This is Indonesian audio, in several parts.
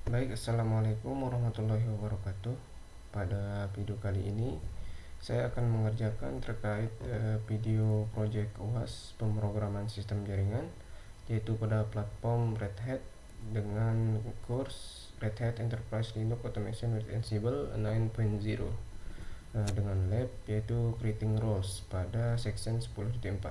Baik, assalamualaikum warahmatullahi wabarakatuh. Pada video kali ini, saya akan mengerjakan terkait video project UAS pemrograman sistem jaringan, yaitu pada platform Red Hat dengan course Red Hat Enterprise Linux Automation with Ansible 9.0 dengan lab yaitu creating roles pada section 10.4.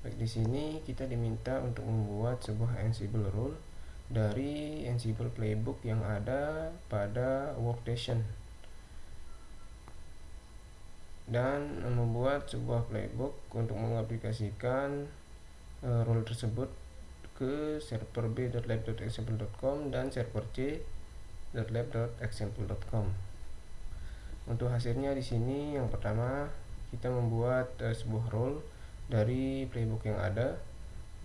Baik, di sini kita diminta untuk membuat sebuah Ansible role dari Ansible playbook yang ada pada workstation dan membuat sebuah playbook untuk mengaplikasikan role tersebut ke server b.lab.example.com dan server c.lab.example.com. Untuk hasilnya di sini yang pertama kita membuat sebuah role dari playbook yang ada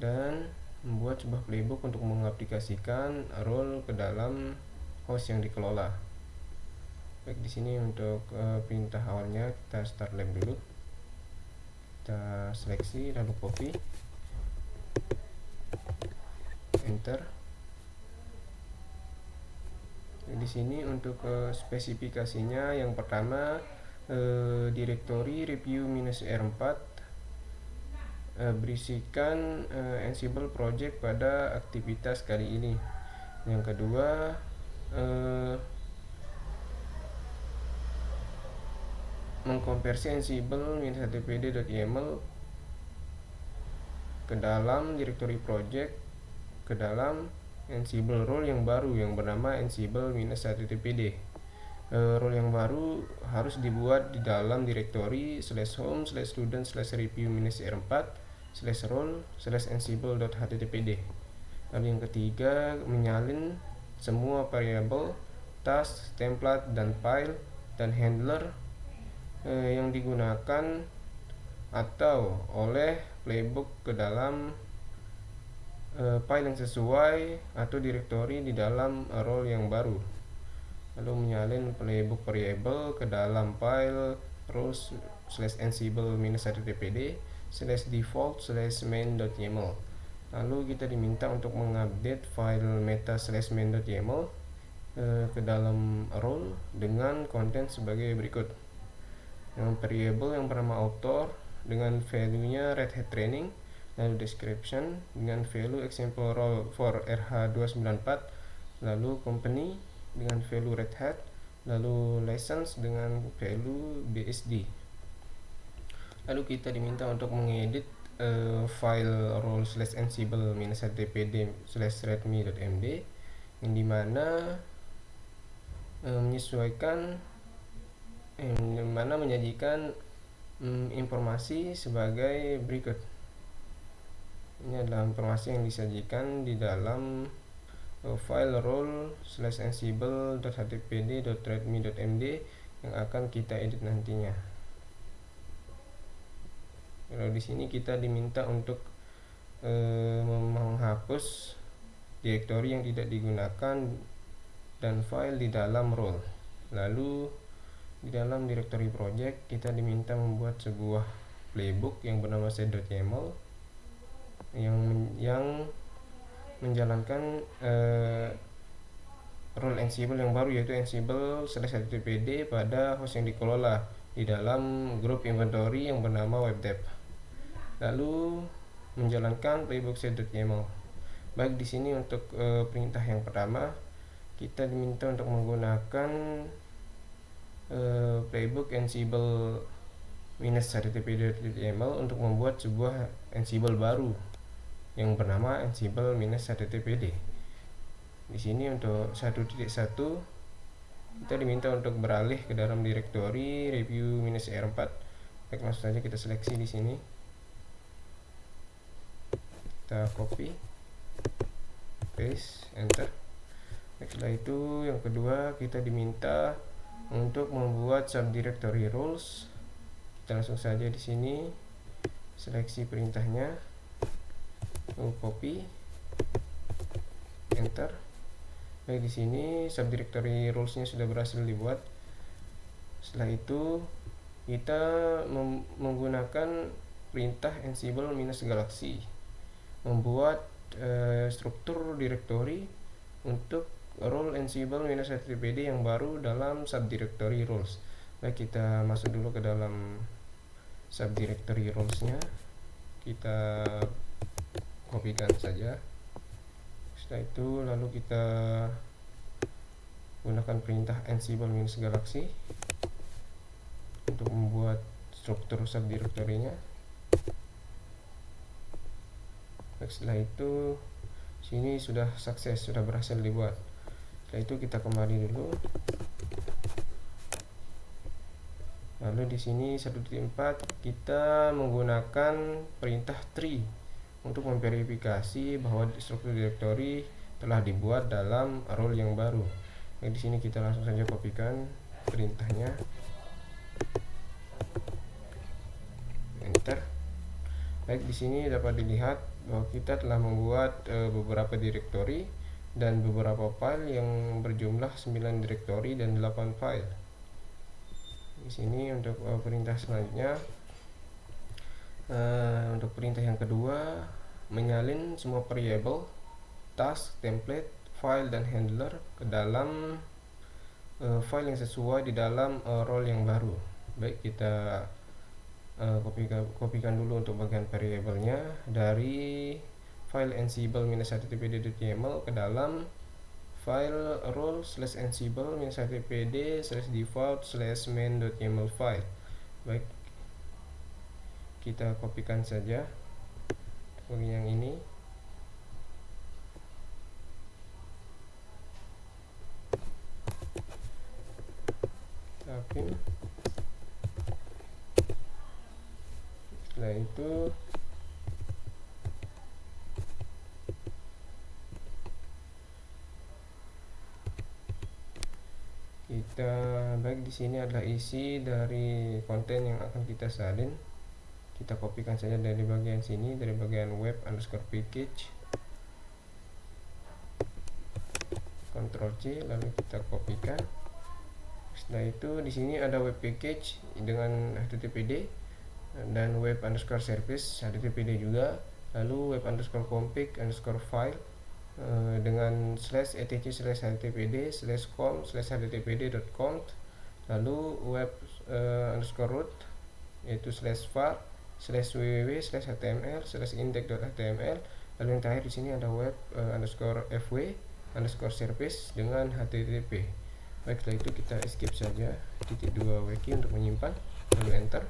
dan membuat sebuah playbook untuk mengaplikasikan role ke dalam host yang dikelola. Baik, di sini untuk perintah awalnya kita start lab dulu. Kita seleksi lalu copy, enter. Di sini untuk spesifikasinya yang pertama directory review -r4 berisikan Ansible project pada aktivitas kali ini. Yang kedua mengkonversi Ansible -htpd.yaml ke dalam directory project ke dalam Ansible role yang baru yang bernama Ansible -htpd. Role yang baru harus dibuat di dalam directory /home/student/review -r4/role/ansible.htpd. Lalu yang ketiga, menyalin semua variabel, task, template, dan file dan handler yang digunakan atau oleh playbook ke dalam file yang sesuai atau directory di dalam role yang baru. Lalu menyalin playbook variable ke dalam file roles/ansible -htpd/default/main.yaml. Lalu kita diminta untuk mengupdate file meta/main.yaml ke dalam role dengan konten sebagai berikut. Yang variable yang bernama author dengan value-nya Red Hat Training, lalu description dengan value example role for RH294, lalu company dengan value Red Hat, lalu license dengan value BSD. Lalu kita diminta untuk mengedit file role/ansible -htpd/readme.md yang dimana menyajikan informasi sebagai berikut. Ini adalah informasi yang disajikan di dalam file role/ansible.htpd.readme.md yang akan kita edit nantinya. Lalu di sini kita diminta untuk menghapus directory yang tidak digunakan dan file di dalam role. Lalu di dalam directory project kita diminta membuat sebuah playbook yang bernama set.yaml yang menjalankan role Ansible yang baru, yaitu Ansible/htpd pada host yang dikelola di dalam grup inventory yang bernama webdev. Lalu menjalankan playbook set.yaml. Baik, di sini untuk perintah yang pertama kita diminta untuk menggunakan playbook Ansible -htpd.yaml untuk membuat sebuah Ansible baru yang bernama Ansible -htpd. Di sini untuk 1.1 kita diminta untuk beralih ke dalam directory review -r4. Baik, langsung saja kita seleksi di sini. Kita copy, paste, enter. Setelah itu yang kedua kita diminta untuk membuat subdirectory roles. Kita langsung saja di sini seleksi perintahnya, lalu copy, enter. Baik, di sini subdirectory roles-nya sudah berhasil dibuat. Setelah itu kita menggunakan perintah ansible -galaxy membuat struktur directory untuk role Ansible -httpd yang baru dalam subdirectory roles. Baik, kita masuk dulu ke dalam subdirectory rolesnya, kita kopikan saja. Setelah itu lalu kita gunakan perintah Ansible -galaxy untuk membuat struktur subdirectory-nya. Setelah itu sini sudah sukses, sudah berhasil dibuat. Setelah itu kita kembali dulu. Lalu di sini 1.4 kita menggunakan perintah tree untuk memverifikasi bahwa struktur directory telah dibuat dalam role yang baru. Di sini kita langsung saja kopikan perintahnya. Enter. Baik, di sini dapat dilihat bahwa kita telah membuat beberapa directory dan beberapa file yang berjumlah 9 directory dan 8 file. Di sini untuk perintah selanjutnya, untuk perintah yang kedua, menyalin semua variable, task, template, file dan handler ke dalam file yang sesuai di dalam role yang baru. Baik, kita kopikan dulu untuk bagian variabelnya dari file ansible -httpd.yml ke dalam file role /ansible -httpd/default/main.yml file. Baik, kita kopikan saja bagian yang ini. Tapi setelah itu kita baik, di sini adalah isi dari konten yang akan kita salin. Kita kopikan saja dari bagian sini, dari bagian web_package, Ctrl C, lalu kita kopikan. Setelah itu di sini ada web package dengan httpd dan web_service httpd juga, lalu web_config_file dengan /etc/httpd/com/httpd.conf, lalu web_root yaitu /var /www/html/index.html, lalu yang terakhir di sini ada web_fw_service dengan http. Baik, setelah itu kita escape saja .2wk untuk menyimpan, lalu enter.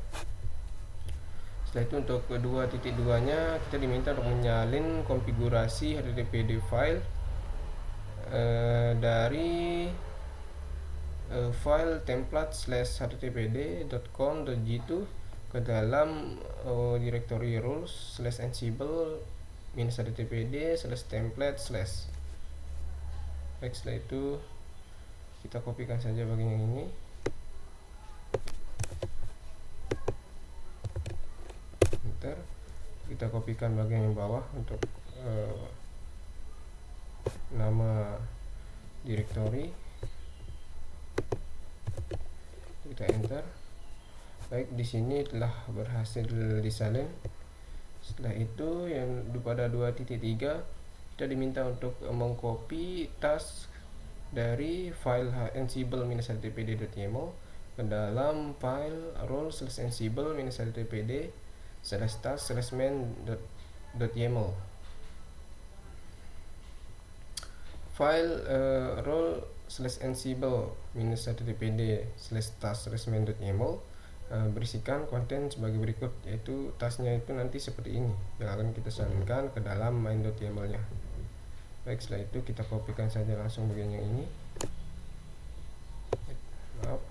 Setelah itu untuk kedua .2-nya kita diminta untuk menyalin konfigurasi httpd file dari file template /httpd.com.g2 ke dalam directory roles /ansible -httpd/template/. Baik, setelah itu kita kopikan saja bagian yang ini. Enter. Kita kopikan bagian yang bawah untuk nama directory. Kita enter. Baik, di sini telah berhasil disalin. Setelah itu yang pada 2.3 kita diminta untuk mengcopy task dari file ansible -httpd.yml ke dalam file role /ansible -task/main.yml. File role /ansible -httpd/task/main.yml berisikan konten sebagai berikut, yaitu tasnya itu nanti seperti ini yang akan kita salinkan ke dalam main.yml nya. Baik, setelah itu kita kopikan saja langsung bagian yang ini. Maaf.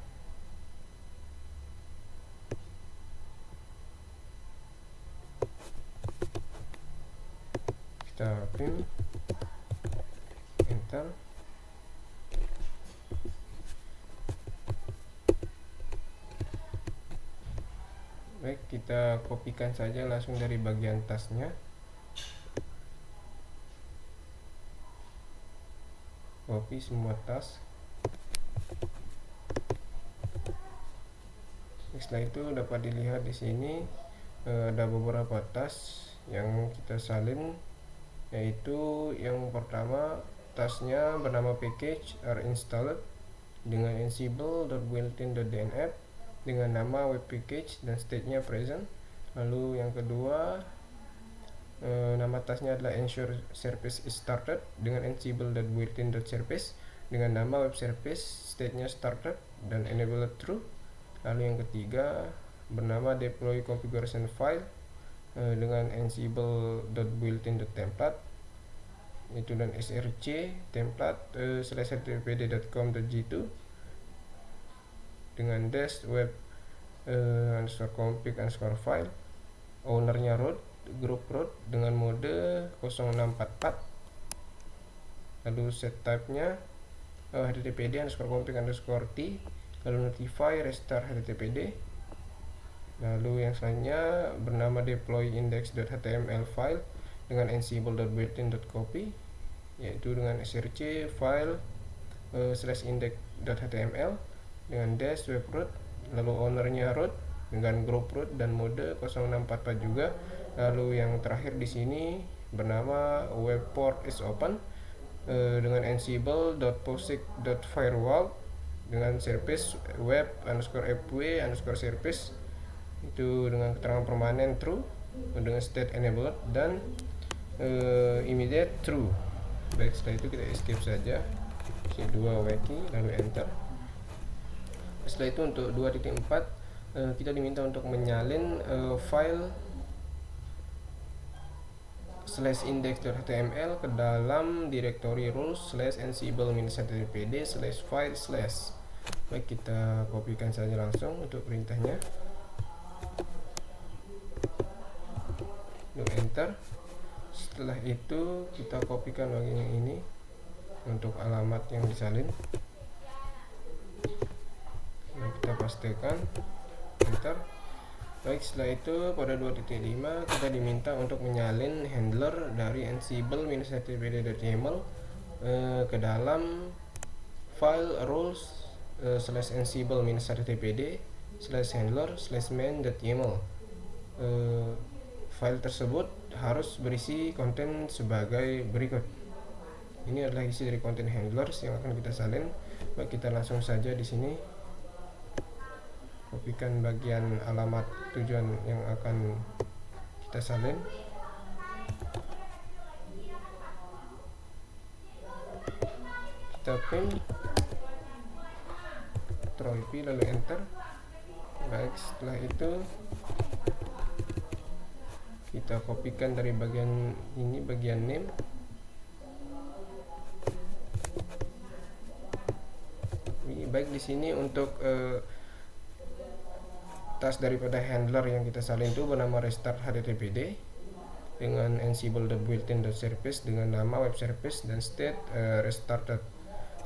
Kita print, enter. Baik, kita kopikan saja langsung dari bagian tasnya. Copy semua tas. Setelah itu dapat dilihat di sini ada beberapa tas yang kita salin, yaitu yang pertama tasnya bernama package are installed dengan ansible.builtin.dnf dengan nama web package dan state-nya present. Lalu yang kedua, nama tasnya adalah ensure service is started dengan ansible.builtin.service dengan nama web service, state-nya started dan enable true. Lalu yang ketiga bernama deploy configuration file dengan ansible.builtin.template itu dan src template /httpd.com.g2 dengan dash web _config_file, ownernya root, group root dengan mode 0644. Lalu set type-nya httpd_config_t, lalu notify restart httpd. Lalu yang selanjutnya bernama deploy index.html file dengan ansible.builtin.copy, yaitu dengan src file /index.html dengan dash web root, lalu ownernya root dengan group root dan mode 0644 juga. Lalu yang terakhir di sini bernama web port is open dengan ansible.posix.firewall dengan service web _fw_service itu dengan keterangan permanen true dengan state enabled dan immediate true. Baik, setelah itu kita escape saja C2 wiki lalu enter. Setelah itu untuk 2.4 kita diminta untuk menyalin file /index.html ke dalam directory rules /ansible-httpd/file/. Baik, kita kopikan saja langsung untuk perintahnya. Lalu enter. Setelah itu kita kopikan bagian yang ini untuk alamat yang disalin. Lalu kita pastikan enter. Baik, setelah itu pada 2.5 kita diminta untuk menyalin handler dari ansible-httpd.yaml ke dalam file rules /ansible-httpd/handler/main.yaml. File tersebut harus berisi konten sebagai berikut. Ini adalah isi dari konten handlers yang akan kita salin. Baik, kita langsung saja di sini kopikan bagian alamat tujuan yang akan kita salin. Kita pin Ctrl P lalu enter. Baik, setelah itu kita kopikan dari bagian ini, bagian name. Baik, di sini untuk tas daripada handler yang kita salin itu bernama restart httpd dengan ansible.builtin.service dengan nama web service dan state restarted.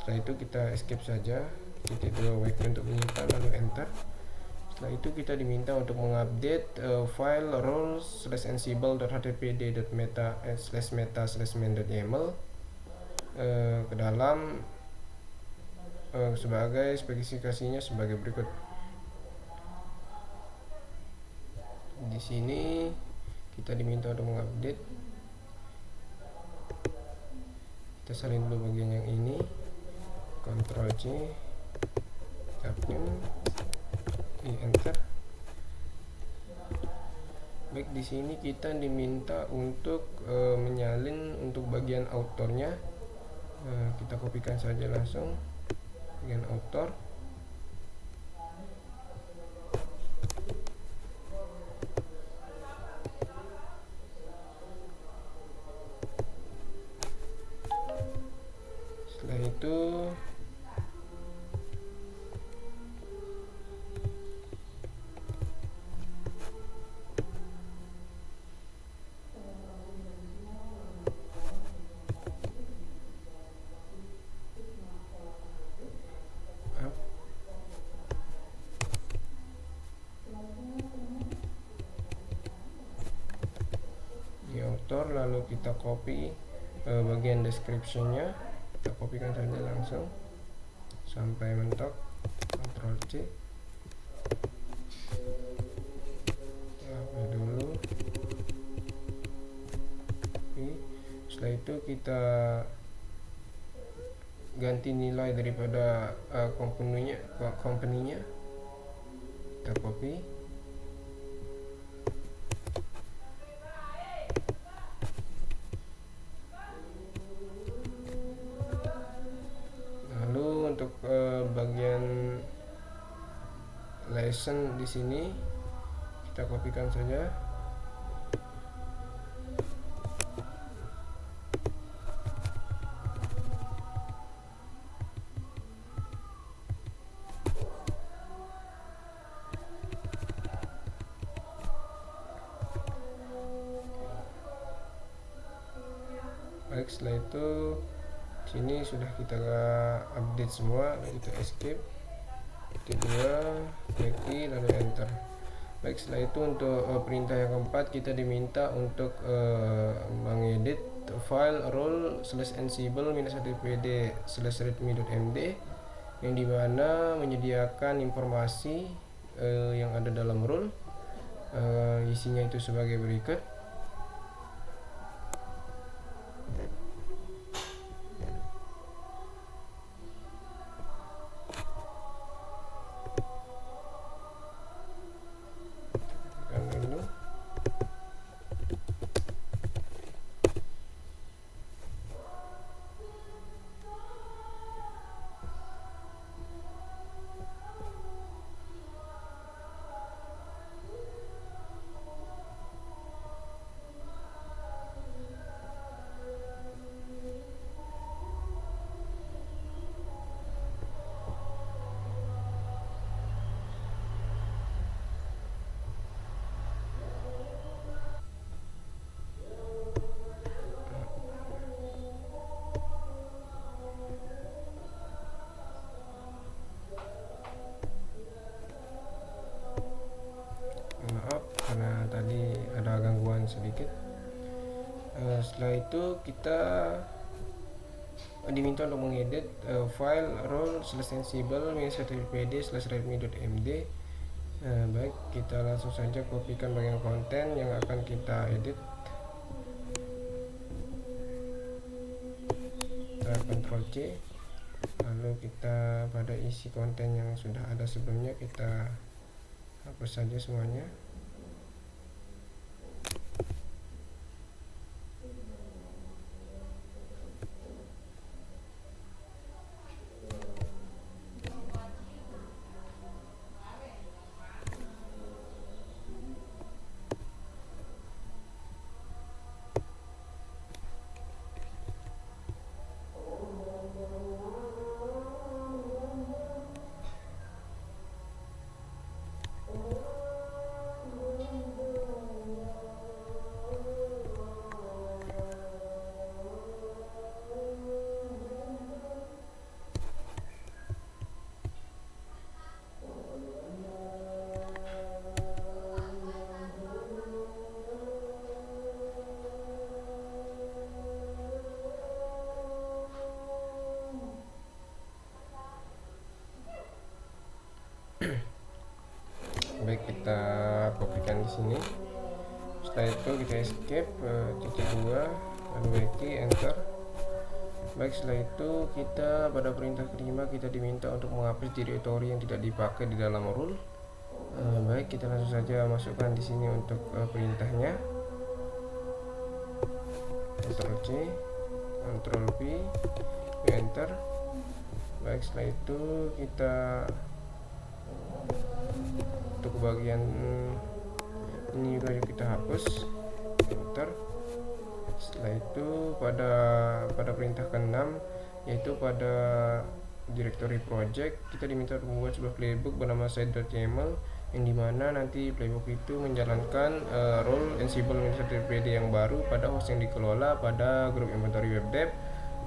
Setelah itu kita escape saja C2 wiki untuk menyimpan lalu enter. Setelah itu kita diminta untuk mengupdate file roles /ansible.httpd.meta/main.yaml ke dalam sebagai spesifikasinya sebagai berikut. Di sini kita diminta untuk mengupdate. Kita salin dulu bagian yang ini, Ctrl C, tabnya enter. Baik, di sini kita diminta untuk menyalin untuk bagian autornya. Kita kopikan saja langsung bagian autor. Setelah itu di author, lalu kita copy bagian description-nya, kita kopikan saja langsung sampai mentok, Ctrl C, copy dulu. Setelah itu kita ganti nilai daripada company-nya. Kita copy, lalu untuk bagian lesson di sini kita kopikan saja. Baik, setelah itu sini sudah kita update semua, lalu kita escape, titik 2, klik lalu enter. Baik, setelah itu untuk perintah yang keempat, kita diminta untuk mengedit file role/ansible-1pd/readme.md yang dimana menyediakan informasi yang ada dalam role. Isinya itu sebagai berikut. Maaf karena tadi ada gangguan sedikit. Setelah itu kita diminta untuk mengedit file role/ansible-1pd/readme.md. Baik, kita langsung saja kopikan bagian konten yang akan kita edit. Kita Ctrl C, lalu kita pada isi konten yang sudah ada sebelumnya kita hapus saja semuanya. Baik, kita kopikan di sini. Setelah itu kita escape, titik 2, lalu enter. Baik, setelah itu kita pada perintah kelima kita diminta untuk menghapus directory yang tidak dipakai di dalam role. Baik, kita langsung saja masukkan di sini untuk perintahnya. Ctrl C, Ctrl V, enter. Baik, setelah itu kita untuk bagian ini juga kita hapus, enter. Setelah itu pada perintah ke-6 yaitu pada directory project kita diminta untuk membuat sebuah playbook bernama site.yml yang dimana nanti playbook itu menjalankan role ansible-1pd yang baru pada host yang dikelola pada grup inventory web dev.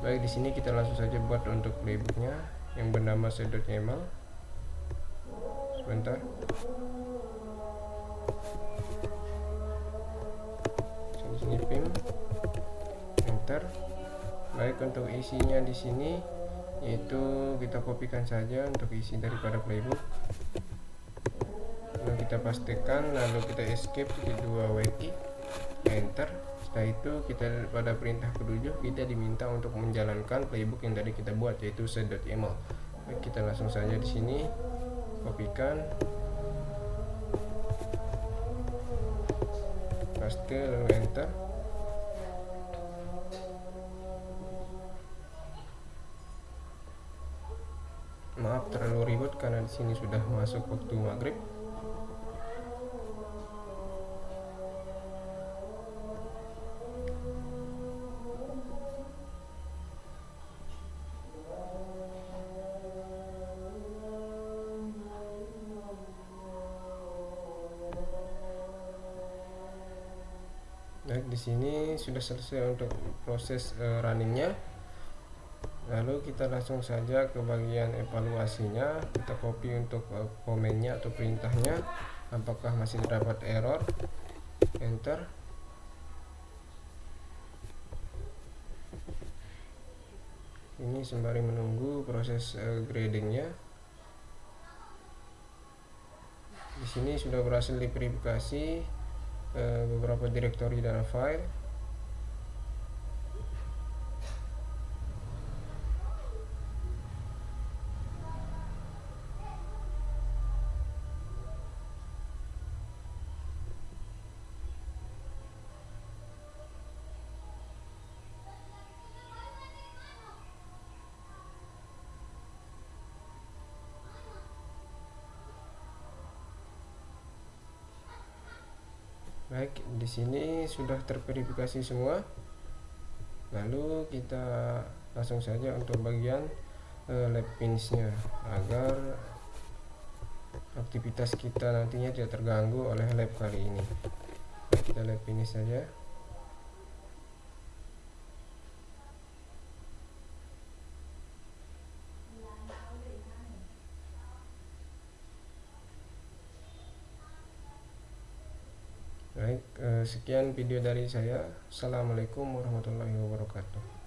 Baik, di sini kita langsung saja buat untuk playbooknya yang bernama site.yml. Sebentar. Sini pin, enter. Baik, untuk isinya di sini yaitu kita kopikan saja untuk isi daripada playbook. Lalu kita pastikan, lalu kita escape, titik 2 wiki, enter. Setelah itu pada perintah ke-7 kita diminta untuk menjalankan playbook yang tadi kita buat, yaitu set.yml. Baik, kita langsung saja di sini kopikan, paste, lalu enter. Maaf terlalu ribet karena di sini sudah masuk waktu maghrib. Baik, di sini sudah selesai untuk proses runningnya. Lalu kita langsung saja ke bagian evaluasinya. Kita copy untuk komennya atau perintahnya, apakah masih terdapat error, enter. Ini sembari menunggu proses gradingnya. Di sini sudah berhasil diverifikasi beberapa direktori dan file. Baik, di sini sudah terverifikasi semua. Lalu kita langsung saja untuk bagian lab finishnya, agar aktivitas kita nantinya tidak terganggu oleh lab kali ini. Kita lab finish saja. Baik, sekian video dari saya. Assalamualaikum warahmatullahi wabarakatuh.